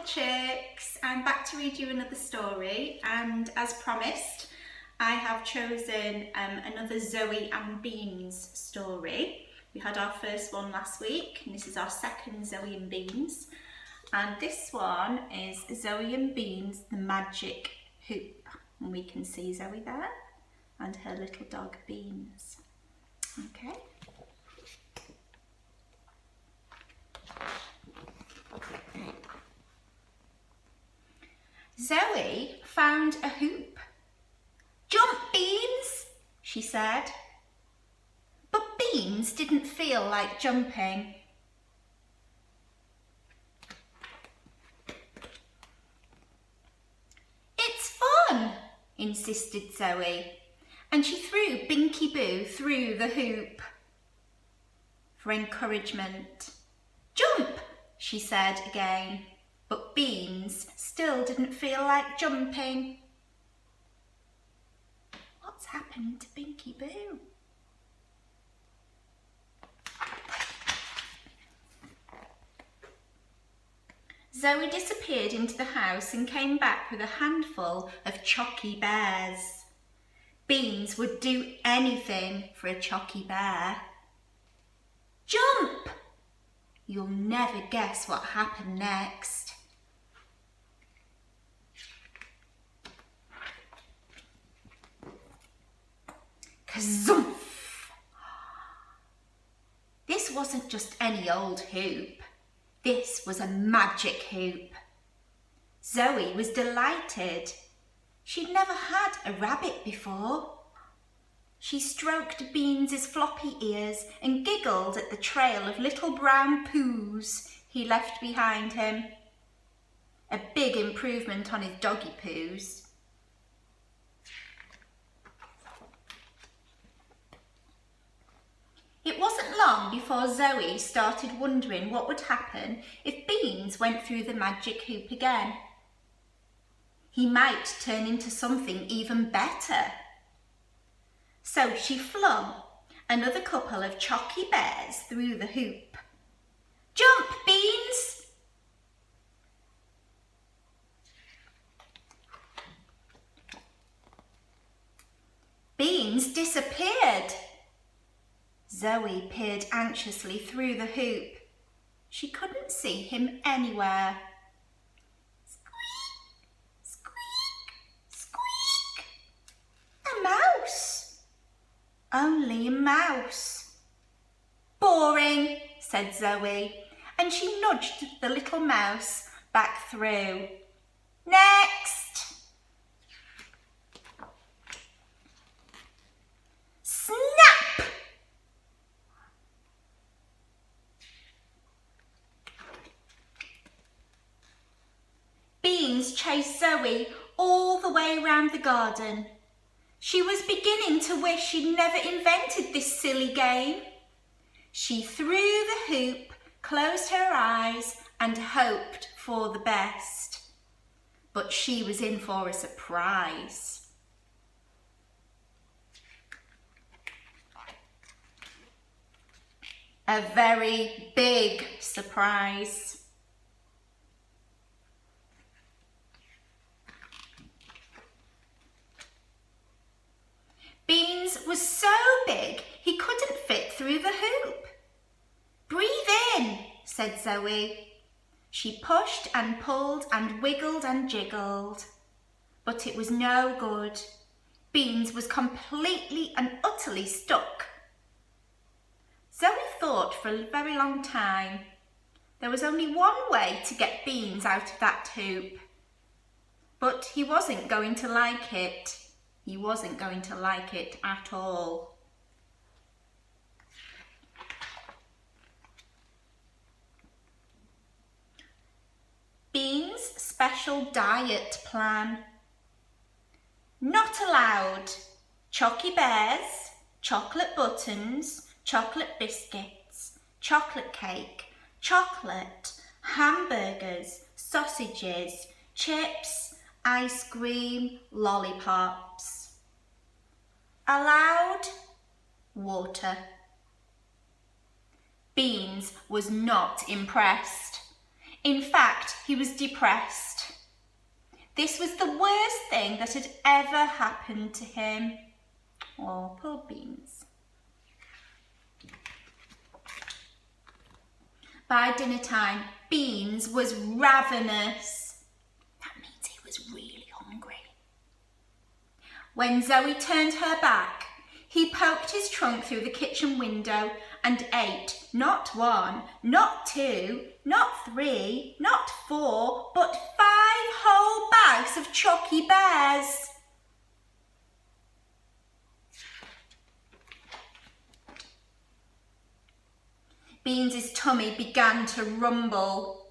chicks, I'm back to read you another story, and as promised I have chosen another Zoe and Beans story. We had our first one last week and this is our second Zoe and Beans, and this one is Zoe and Beans the Magic Hoop, and we can see Zoe there and her little dog Beans. Okay. Zoe found a hoop. "Jump, Beans," she said. But Beans didn't feel like jumping. "It's fun," insisted Zoe, and she threw Binky Boo through the hoop for encouragement. "Jump," she said again. But Beans still didn't feel like jumping. What's happened to Binky Boo? Zoe disappeared into the house and came back with a handful of Chocky Bears. Beans would do anything for a Chocky Bear. "Jump!" You'll never guess what happened next. Kazoomf! This wasn't just any old hoop. This was a magic hoop. Zoe was delighted. She'd never had a rabbit before. She stroked Beans' floppy ears and giggled at the trail of little brown poos he left behind him. A big improvement on his doggy poos. It wasn't long before Zoe started wondering what would happen if Beans went through the magic hoop again. He might turn into something even better. So she flung another couple of Chocky Bears through the hoop. "Jump, Beans!" Beans disappeared. Zoe peered anxiously through the hoop. She couldn't see him anywhere. Squeak! Squeak! Squeak! A mouse! Only a mouse. "Boring," said Zoe, and she nudged the little mouse back through. "Next!" Snap! Beans chased Zoe all the way round the garden. She was beginning to wish she'd never invented this silly game. She threw the hoop, closed her eyes and hoped for the best. But she was in for a surprise. A very big surprise. Beans was so big he couldn't fit through the hoop. "Breathe in," said Zoe. She pushed and pulled and wiggled and jiggled, but it was no good. Beans was completely and utterly stuck. Zoe thought for a very long time. There was only one way to get Beans out of that hoop, but he wasn't going to like it. He wasn't going to like it at all. Beans' special diet plan. Not allowed. Chocky Bears, chocolate buttons, chocolate biscuits, chocolate cake, chocolate, hamburgers, sausages, chips, ice cream, lollipops. Allowed water. Beans was not impressed. In fact, he was depressed. This was the worst thing that had ever happened to him. Oh, poor Beans. By dinner time, Beans was ravenous. That means he was really hungry. When Zoe turned her back, he poked his trunk through the kitchen window and ate not 1, not 2, not 3, not 4, but 5 whole bags of Chalky Bears. Beans' tummy began to rumble.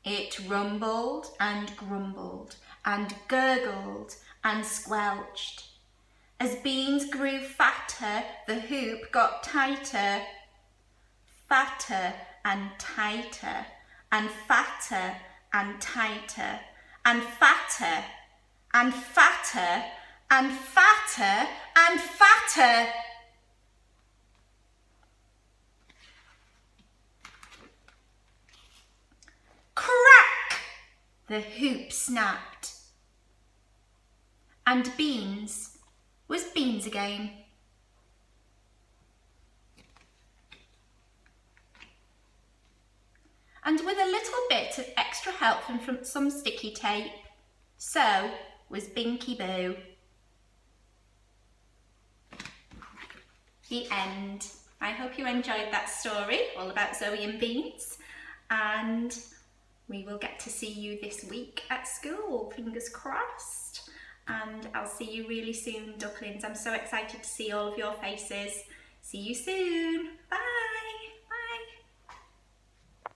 It rumbled and grumbled and gurgled and squelched. As Beans grew fatter, the hoop got tighter. Fatter and tighter and fatter and tighter and fatter and fatter and fatter and fatter. Crack! The hoop snapped. And Beans was Beans again. And with a little bit of extra help from some sticky tape, so was Binky Boo. The end. I hope you enjoyed that story, all about Zoe and Beans, and we will get to see you this week at school, fingers crossed. And I'll see you really soon, ducklings. I'm so excited to see all of your faces. See you soon. Bye.